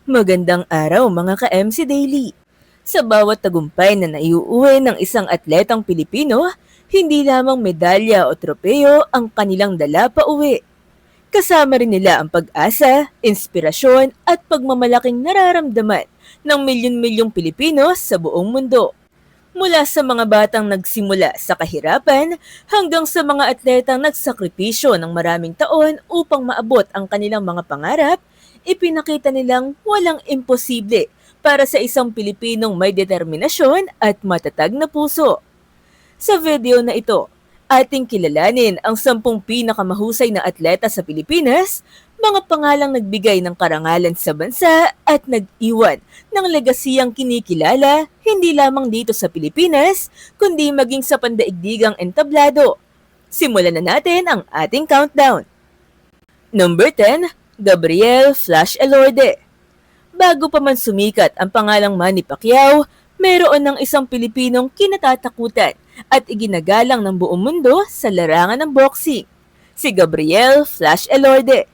Magandang araw mga ka-MC Daily. Sa bawat tagumpay na naiuuwi ng isang atletang Pilipino, hindi lamang medalya o tropeyo ang kanilang dala pa uwi. Kasama rin nila ang pag-asa, inspirasyon at pagmamalaking nararamdaman ng milyon-milyong Pilipino sa buong mundo. Mula sa mga batang nagsimula sa kahirapan hanggang sa mga atletang nagsakripisyo ng maraming taon upang maabot ang kanilang mga pangarap, ipinakita nilang walang imposible para sa isang Pilipinong may determinasyon at matatag na puso. Sa video na ito, ating kilalanin ang 10 pinakamahusay na atleta sa Pilipinas, mga pangalang nagbigay ng karangalan sa bansa at nag-iwan ng legasiyang kinikilala hindi lamang dito sa Pilipinas, kundi maging sa pandaigdigang entablado. Simulan na natin ang ating countdown. Number 10, Gabriel Flash Elorde. Bago pa man sumikat ang pangalang Manny Pacquiao, mayroon ng isang Pilipinong kinatatakutan at iginagalang ng buong mundo sa larangan ng boxing. Si Gabriel Flash Elorde.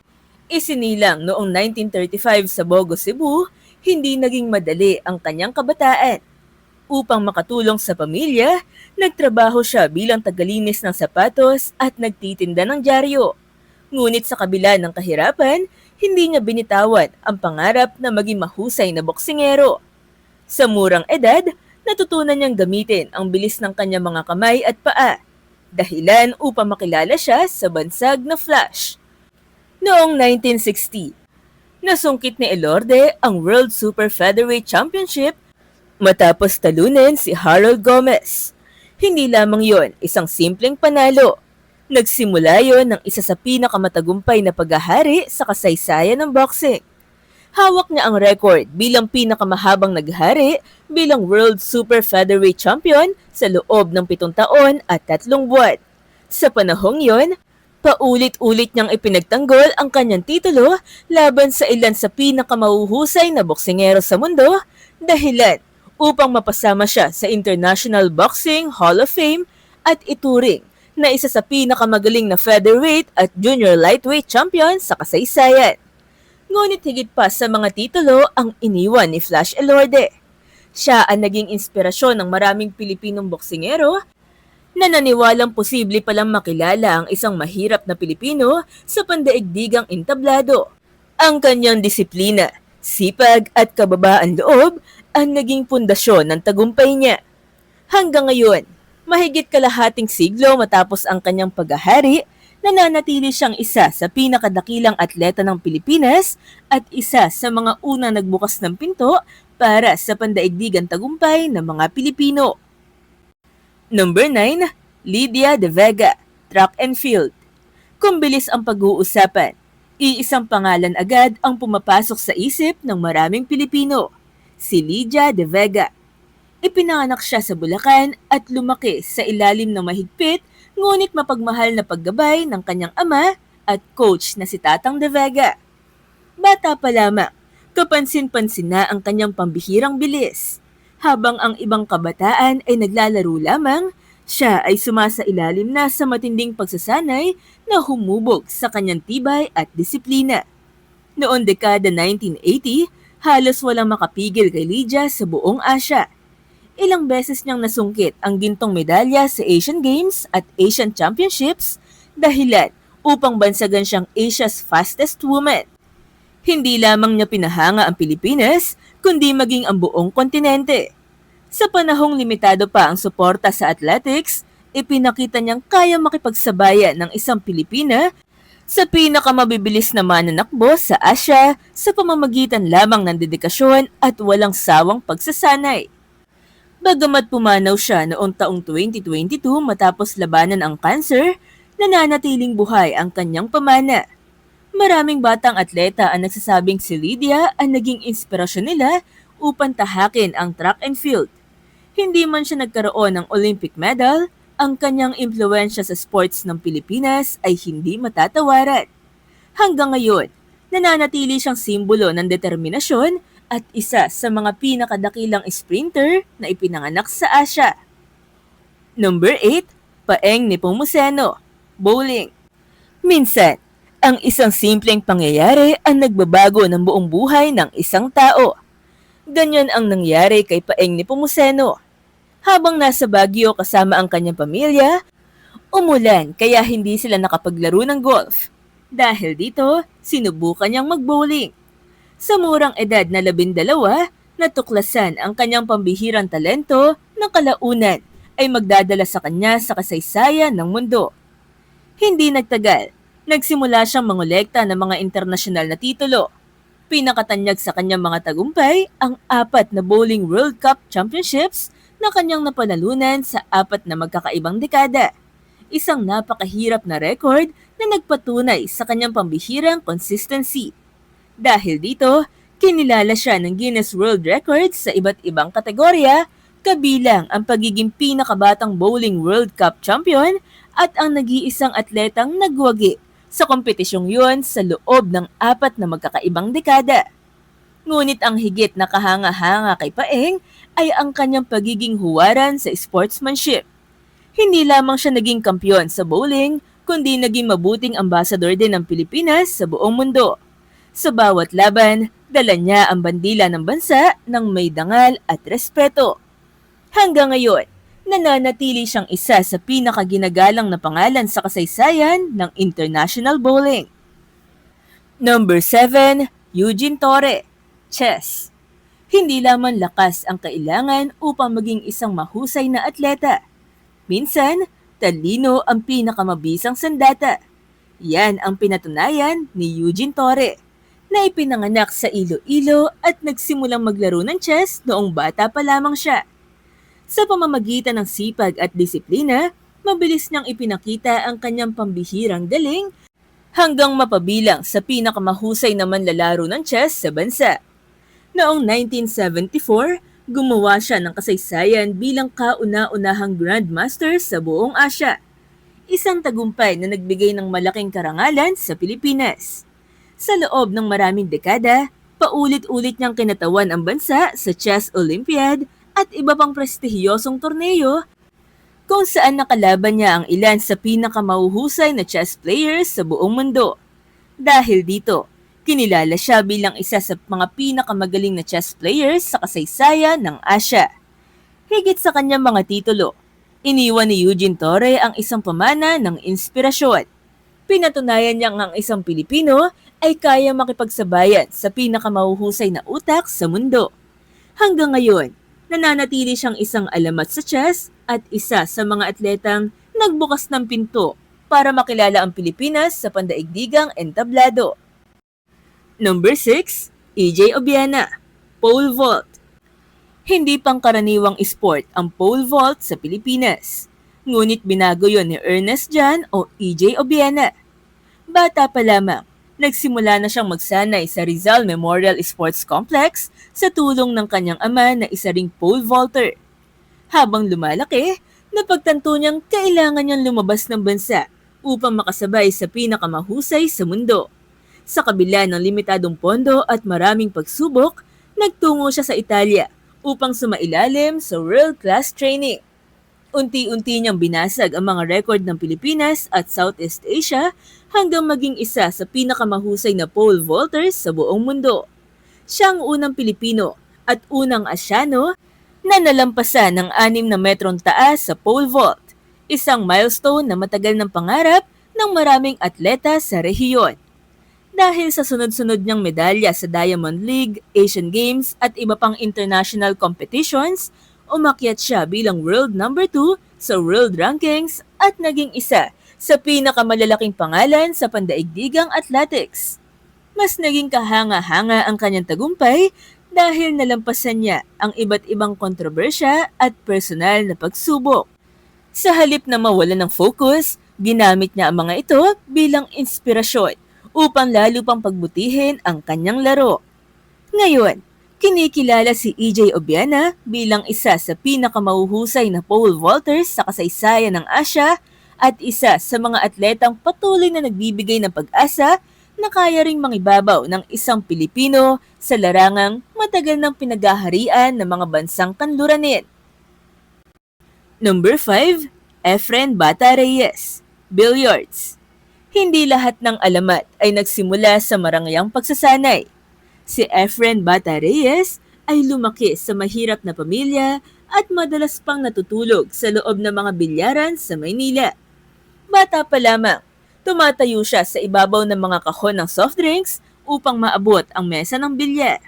Isinilang noong 1935 sa Bogo, Cebu, hindi naging madali ang kanyang kabataan. Upang makatulong sa pamilya, nagtrabaho siya bilang tagalinis ng sapatos at nagtitinda ng dyaryo. Ngunit sa kabila ng kahirapan, hindi niya binitawan ang pangarap na maging mahusay na boksingero. Sa murang edad, natutunan niyang gamitin ang bilis ng kanyang mga kamay at paa, dahilan upang makilala siya sa bansag na Flash. Noong 1960, nasungkit ni Elorde ang World Super Featherweight Championship matapos talunin si Harold Gomez. Hindi lamang yon isang simpleng panalo. Nagsimula yon ng isa sa pinakamatagumpay na paghahari sa kasaysayan ng boxing. Hawak niya ang record bilang pinakamahabang naghari bilang World Super Featherweight Champion sa loob ng 7 taon at 3 buwan. Sa panahong yon, paulit-ulit niyang ipinagtanggol ang kanyang titulo laban sa ilan sa pinakamahuhusay na boksingero sa mundo, dahilan upang mapasama siya sa International Boxing Hall of Fame at ituring na isa sa pinakamagaling na featherweight at junior lightweight champion sa kasaysayan. Ngunit higit pa sa mga titulo ang iniwan ni Flash Elorde. Siya ang naging inspirasyon ng maraming Pilipinong boksingero na naniwalang posible palang makilala ang isang mahirap na Pilipino sa pandaigdigang entablado. Ang kanyang disiplina, sipag at kababaan loob ang naging pundasyon ng tagumpay niya. Hanggang ngayon, mahigit kalahating siglo matapos ang kanyang paghahari, nananatili siyang isa sa pinakadakilang atleta ng Pilipinas at isa sa mga unang nagbukas ng pinto para sa pandaigdigang tagumpay ng mga Pilipino. Number 9, Lydia De Vega, Track and Field. Kung bilis ang pag-uusapan, iisang pangalan agad ang pumapasok sa isip ng maraming Pilipino, si Lydia De Vega. Ipinanganak siya sa Bulacan at lumaki sa ilalim ng mahigpit ngunit mapagmahal na paggabay ng kanyang ama at coach na si Tatang De Vega. Bata pa lamang, kapansin-pansin na ang kanyang pambihirang bilis. Habang ang ibang kabataan ay naglalaro lamang, siya ay sumasailalim na sa matinding pagsasanay na humubog sa kanyang tibay at disiplina. Noong dekada 1980, halos walang makapigil kay Lydia sa buong Asya. Ilang beses niyang nasungkit ang gintong medalya sa Asian Games at Asian Championships, dahilan upang bansagan siyang Asia's fastest woman. Hindi lamang niya pinahanga ang Pilipinas, kundi maging ang buong kontinente. Sa panahong limitado pa ang suporta sa athletics, ipinakita niyang kaya makipagsabayan ng isang Pilipina sa pinakamabibilis na mananakbo sa Asya sa pamamagitan lamang ng dedikasyon at walang sawang pagsasanay. Bagamat pumanaw siya noong taong 2022 matapos labanan ang cancer, nananatiling buhay ang kanyang pamana. Maraming batang atleta ang nagsasabing si Lydia ang naging inspirasyon nila upang tahakin ang track and field. Hindi man siya nagkaroon ng Olympic medal, ang kanyang impluensya sa sports ng Pilipinas ay hindi matatawaran. Hanggang ngayon, nananatili siyang simbolo ng determinasyon at isa sa mga pinakadakilang sprinter na ipinanganak sa Asya. Number 8, Paeng Nepomuceno, bowling. Minsan, Ang isang simpleng pangyayari ang nagbabago ng buong buhay ng isang tao. Ganyan ang nangyari kay Paeng Nepomuceno. Habang nasa Baguio kasama ang kanyang pamilya, umulan kaya hindi sila nakapaglaro ng golf. Dahil dito, sinubukan niyang mag-bowling. Sa murang edad na 12, natuklasan ang kanyang pambihirang talento na kalaunan ay magdadala sa kanya sa kasaysayan ng mundo. Hindi nagtagal, nagsimula siyang mangolekta ng mga internasyonal na titulo. Pinakatanyag sa kanyang mga tagumpay ang 4 na Bowling World Cup Championships na kanyang napanalunan sa 4 na magkakaibang dekada. Isang napakahirap na record na nagpatunay sa kanyang pambihirang consistency. Dahil dito, kinilala siya ng Guinness World Records sa iba't ibang kategorya, kabilang ang pagiging pinakabatang Bowling World Cup champion at ang nag-iisang atletang nagwagi sa kompetisyong yun sa loob ng 4 na magkakaibang dekada. Ngunit ang higit na kahanga-hanga kay Paeng ay ang kanyang pagiging huwaran sa sportsmanship. Hindi lamang siya naging kampiyon sa bowling, kundi naging mabuting ambasador din ng Pilipinas sa buong mundo. Sa bawat laban, dala niya ang bandila ng bansa ng may dangal at respeto. Hanggang ngayon, nananatili siyang isa sa pinakaginagalang na pangalan sa kasaysayan ng international bowling. Number 7, Eugene Torre, Chess. Hindi lamang lakas ang kailangan upang maging isang mahusay na atleta. Minsan, talino ang pinakamabisang sandata. Yan ang pinatunayan ni Eugene Torre, na ipinanganak sa Iloilo at nagsimulang maglaro ng chess noong bata pa lamang siya. Sa pamamagitan ng sipag at disiplina, mabilis niyang ipinakita ang kanyang pambihirang galing hanggang mapabilang sa pinakamahusay na manlalaro ng chess sa bansa. Noong 1974, gumawa siya ng kasaysayan bilang kauna-unahang Grandmaster sa buong Asya. Isang tagumpay na nagbigay ng malaking karangalan sa Pilipinas. Sa loob ng maraming dekada, paulit-ulit niyang kinatawan ang bansa sa Chess Olympiad at iba pang prestihiyosong torneo kung saan nakalaban niya ang ilan sa pinakamahuhusay na chess players sa buong mundo. Dahil dito, kinilala siya bilang isa sa mga pinakamagaling na chess players sa kasaysayan ng Asya. Higit sa kanyang mga titulo, iniwan ni Eugene Torre ang isang pamana ng inspirasyon. Pinatunayan niyang ang isang Pilipino ay kaya makipagsabayan sa pinakamahuhusay na utak sa mundo. Hanggang ngayon, nananatili siyang isang alamat sa chess at isa sa mga atletang nagbukas ng pinto para makilala ang Pilipinas sa pandaigdigang entablado. Number 6, EJ Obiena, Pole Vault. Hindi pangkaraniwang sport ang pole vault sa Pilipinas. Ngunit binago yon ni Ernest Jan o EJ Obiena. Bata pa lamang, nagsimula na siyang magsanay sa Rizal Memorial Sports Complex sa tulong ng kanyang ama na isa ring pole vaulter. Habang lumalaki, napagtanto niyang kailangan niyang lumabas ng bansa upang makasabay sa pinakamahusay sa mundo. Sa kabila ng limitadong pondo at maraming pagsubok, nagtungo siya sa Italia upang sumailalim sa world-class training. Unti-unti niyang binasag ang mga record ng Pilipinas at Southeast Asia hanggang maging isa sa pinakamahusay na pole vaulters sa buong mundo. Siya ang unang Pilipino at unang Asyano na nalampasan ng 6 na metrong taas sa pole vault, isang milestone na matagal ng pangarap ng maraming atleta sa rehiyon. Dahil sa sunod-sunod niyang medalya sa Diamond League, Asian Games at iba pang international competitions, umakyat siya bilang world number 2 sa world rankings at naging isa sa pinakamalalaking pangalan sa pandaigdigang athletics. Mas naging kahanga-hanga ang kanyang tagumpay dahil nalampasan niya ang iba't ibang kontrobersya at personal na pagsubok. Sa halip na mawala ng focus, ginamit niya ang mga ito bilang inspirasyon upang lalo pang pagbutihin ang kanyang laro. Ngayon, kinikilala si EJ Obiena bilang isa sa pinakamahuhusay na pole vaulters sa kasaysayan ng Asya at isa sa mga atletang patuloy na nagbibigay ng pag-asa na kaya ring mangibabaw ng isang Pilipino sa larangang matagal ng pinaghaharian ng mga bansang kanluranin. Number 5, Efren Bata Reyes, Billiards. Hindi lahat ng alamat ay nagsimula sa marangyang pagsasanay. Si Efren Bata Reyes ay lumaki sa mahirap na pamilya at madalas pang natutulog sa loob ng mga bilyaran sa Maynila. Bata pa lamang, tumatayo siya sa ibabaw ng mga kahon ng soft drinks upang maabot ang mesa ng bilyar.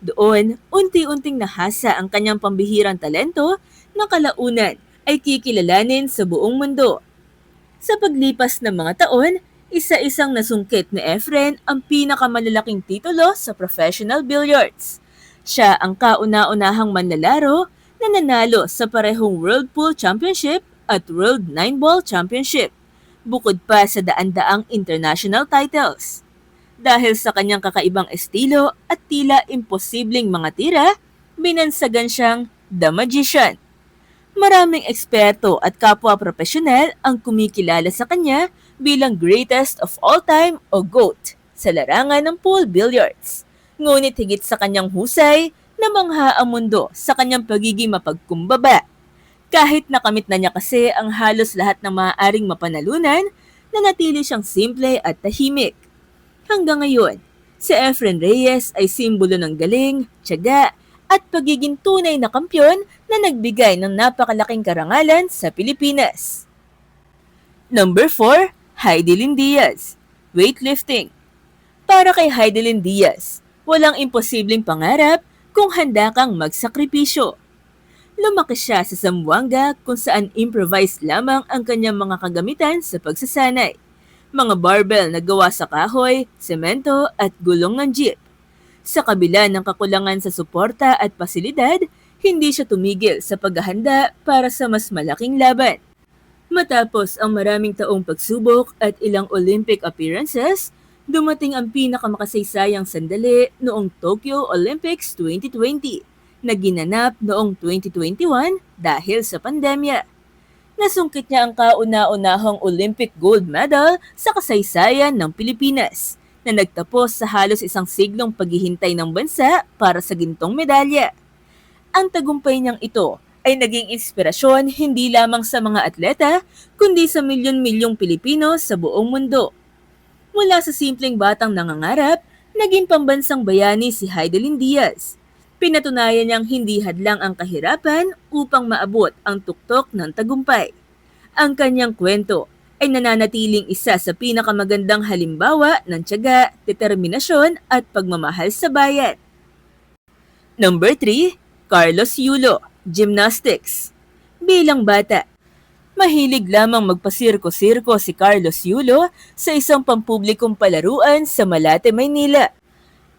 Doon, unti-unting nahasa ang kanyang pambihirang talento na kalaunan ay kikilalanin sa buong mundo. Sa paglipas ng mga taon, isa-isang nasungkit ni Efren ang pinakamalalaking titulo sa professional billiards. Siya ang kauna-unahang manlalaro na nanalo sa parehong World Pool Championship at World 9-Ball Championship, bukod pa sa daan-daang international titles. Dahil sa kanyang kakaibang estilo at tila imposibleng mga tira, binansagan siyang The Magician. Maraming eksperto at kapwa profesional ang kumikilala sa kanya bilang greatest of all time o GOAT sa larangan ng pool billiards. Ngunit higit sa kanyang husay, namangha ang mundo sa kanyang pagiging mapagkumbaba. Kahit nakamit na niya kasi ang halos lahat ng maaaring mapanalunan, nanatili siyang simple at tahimik. Hanggang ngayon, si Efren Reyes ay simbolo ng galing, tiyaga, at pagiging tunay na kampyon na nagbigay ng napakalaking karangalan sa Pilipinas. Number 4, Heidelin Diaz, weightlifting. Para kay Heidelin Diaz, walang imposibleng pangarap kung handa kang magsakripisyo. Lumaki siya sa Zamboanga kung saan improvised lamang ang kanyang mga kagamitan sa pagsasanay. Mga barbell na gawa sa kahoy, semento at gulong ng jeep. Sa kabila ng kakulangan sa suporta at pasilidad, hindi siya tumigil sa paghahanda para sa mas malaking laban. Matapos ang maraming taong pagsubok at ilang Olympic appearances, dumating ang pinakamakasaysayan sandali noong Tokyo Olympics 2020 na ginanap noong 2021 dahil sa pandemya. Nasungkit niya ang kauna-unahang Olympic gold medal sa kasaysayan ng Pilipinas na nagtapos sa halos isang siglong paghihintay ng bansa para sa gintong medalya. Ang tagumpay niyang ito ay naging inspirasyon hindi lamang sa mga atleta, kundi sa milyon-milyong Pilipino sa buong mundo. Mula sa simpleng batang nangangarap, naging pambansang bayani si Heidelin Diaz. Pinatunayan niyang hindi hadlang ang kahirapan upang maabot ang tuktok ng tagumpay. Ang kanyang kwento ay nananatiling isa sa pinakamagandang halimbawa ng tiyaga, determinasyon at pagmamahal sa bayan. Number 3, Carlos Yulo, gymnastics. Bilang bata, mahilig lamang magpasirko-sirko si Carlos Yulo sa isang pampublikong palaruan sa Malate, Maynila.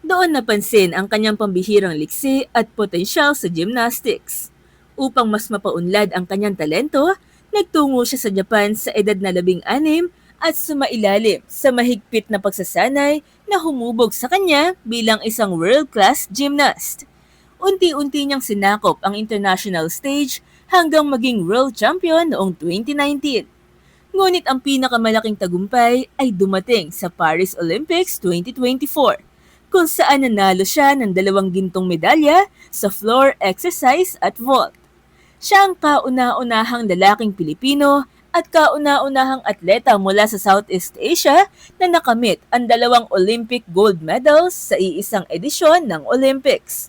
Doon napansin ang kanyang pambihirang liksi at potensyal sa gymnastics. Upang mas mapaunlad ang kanyang talento, nagtungo siya sa Japan sa edad na 16 at sumailalim sa mahigpit na pagsasanay na humubog sa kanya bilang isang world-class gymnast. Unti-unti niyang sinakop ang international stage hanggang maging world champion noong 2019. Ngunit ang pinakamalaking tagumpay ay dumating sa Paris Olympics 2024, kung saan nanalo siya ng 2 gintong medalya sa floor exercise at vault. Siya ang kauna-unahang lalaking Pilipino at kauna-unahang atleta mula sa Southeast Asia na nakamit ang 2 Olympic gold medals sa iisang edisyon ng Olympics.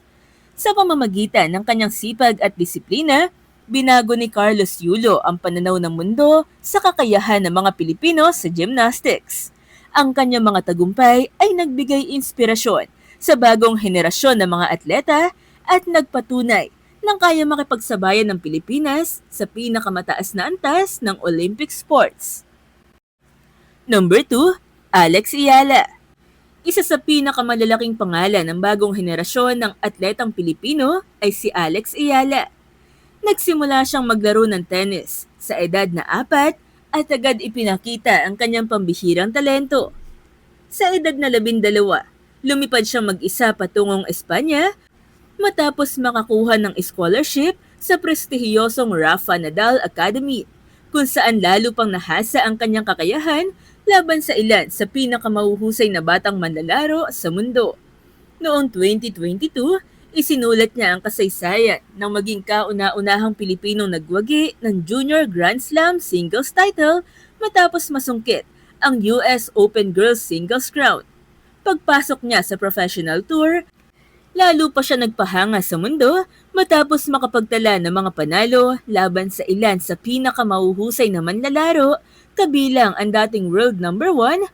Sa pamamagitan ng kanyang sipag at disiplina, binago ni Carlos Yulo ang pananaw ng mundo sa kakayahan ng mga Pilipino sa gymnastics. Ang kanyang mga tagumpay ay nagbigay inspirasyon sa bagong henerasyon ng mga atleta at nagpatunay ng kaya makipagsabayan ng Pilipinas sa pinakamataas na antas ng Olympic sports. Number 2, Alex Ayala. Isa sa pinakamalalaking pangalan ng bagong henerasyon ng atletang Pilipino ay si Alex Ayala. Nagsimula siyang maglaro ng tennis sa edad na 4 at agad ipinakita ang kanyang pambihirang talento. Sa edad na 12, lumipad siyang mag-isa patungong Espanya matapos makakuha ng scholarship sa prestihiyosong Rafa Nadal Academy, kung saan lalo pang nahasa ang kanyang kakayahan laban sa ilan sa pinakamahuhusay na batang manlalaro sa mundo. Noong 2022, isinulat niya ang kasaysayan ng maging kauna-unahang Pilipinong nagwagi ng Junior Grand Slam singles title matapos masungkit ang US Open Girls Singles Crown. Pagpasok niya sa professional tour, lalo pa siya nagpahanga sa mundo matapos makapagtala ng mga panalo laban sa ilan sa pinakamahuhusay na manlalaro, kabilang ang dating world number 1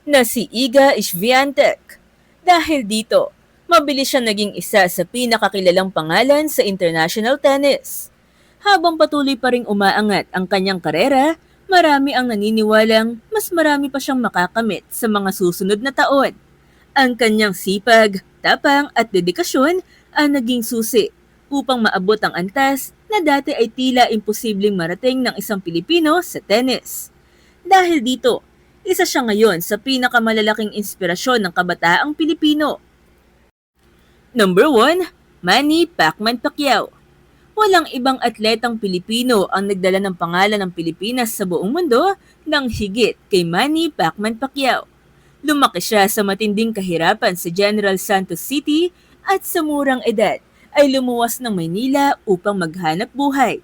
na si Iga Swiatek. Dahil dito, mabilis siya naging isa sa pinakakilalang pangalan sa international tennis. Habang patuloy pa ring umaangat ang kanyang karera, marami ang naniniwalang mas marami pa siyang makakamit sa mga susunod na taon. Ang kanyang sipag, tapang at dedikasyon ang naging susi upang maabot ang antas na dati ay tila imposibleng marating ng isang Pilipino sa tennis. Dahil dito, isa siya ngayon sa pinakamalalaking inspirasyon ng kabataang Pilipino. Number 1, Manny Pacquiao. Walang ibang atletang Pilipino ang nagdala ng pangalan ng Pilipinas sa buong mundo ng higit kay Manny Pacquiao. Lumaki siya sa matinding kahirapan sa General Santos City at sa murang edad ay lumuwas ng Maynila upang maghanap buhay.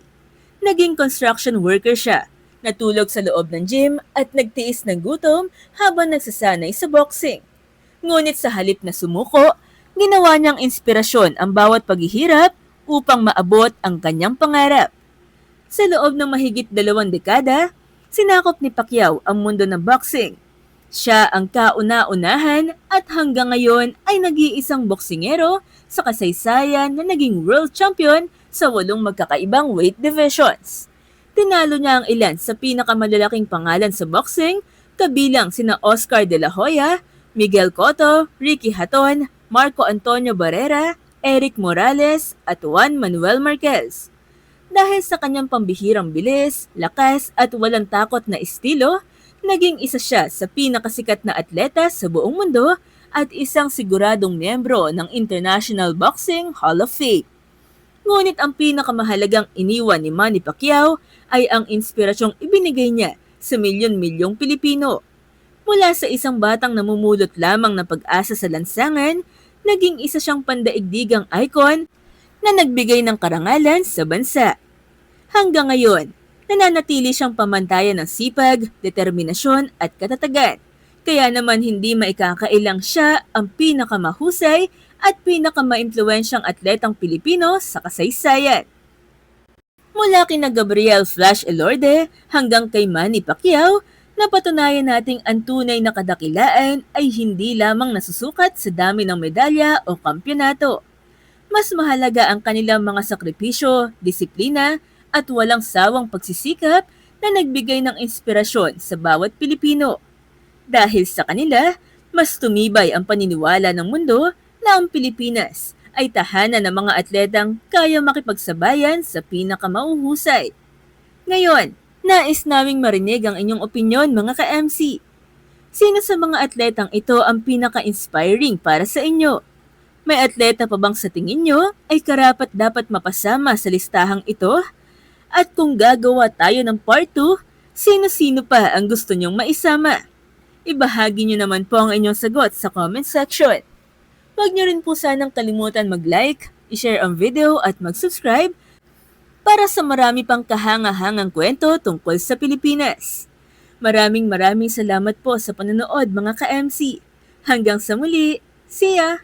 Naging construction worker siya, natulog sa loob ng gym at nagtiis ng gutom habang nagsasanay sa boxing. Ngunit sa halip na sumuko, ginawa niyang inspirasyon ang bawat paghihirap upang maabot ang kanyang pangarap. Sa loob ng mahigit 2 dekada, sinakop ni Pacquiao ang mundo ng boxing. Siya ang kauna-unahan at hanggang ngayon ay nag-iisang boksingero sa kasaysayan na naging world champion sa 8 magkakaibang weight divisions. Tinalo niya ang ilan sa pinakamalalaking pangalan sa boxing, kabilang sina Oscar De La Hoya, Miguel Cotto, Ricky Hatton, Marco Antonio Barrera, Eric Morales at Juan Manuel Marquez. Dahil sa kanyang pambihirang bilis, lakas at walang takot na estilo, naging isa siya sa pinakasikat na atleta sa buong mundo at isang siguradong miyembro ng International Boxing Hall of Fame. Ngunit ang pinakamahalagang iniwan ni Manny Pacquiao ay ang inspirasyong ibinigay niya sa milyon-milyong Pilipino. Mula sa isang batang namumulot lamang ng pag-asa sa lansangan, naging isa siyang pandaigdigang icon na nagbigay ng karangalan sa bansa. Hanggang ngayon, nananatili siyang pamantayan ng sipag, determinasyon at katatagan. Kaya naman hindi maikakailang siya ang pinakamahusay at pinakamaimpluwensyang atletang Pilipino sa kasaysayan. Mula kina Gabriel Flash Elorde hanggang kay Manny Pacquiao, napatunayan nating ang tunay na kadakilaan ay hindi lamang nasusukat sa dami ng medalya o kampyonato. Mas mahalaga ang kanilang mga sakripisyo, disiplina, at walang sawang pagsisikap na nagbigay ng inspirasyon sa bawat Pilipino. Dahil sa kanila, mas tumibay ang paniniwala ng mundo na ang Pilipinas ay tahanan ng mga atletang kaya makipagsabayan sa pinakamauhusay. Ngayon, nais naming marinig ang inyong opinyon mga ka-MC. Sino sa mga atletang ito ang pinaka-inspiring para sa inyo? May atleta pa bang sa tingin nyo ay karapat dapat mapasama sa listahang ito? At kung gagawa tayo ng part 2, sino-sino pa ang gusto nyong maisama? Ibahagi nyo naman po ang inyong sagot sa comment section. Huwag nyo rin po sanang kalimutan mag-like, i-share ang video at mag-subscribe para sa marami pang kahanga-hangang kwento tungkol sa Pilipinas. Maraming salamat po sa panonood mga ka-MC. Hanggang sa muli, see ya!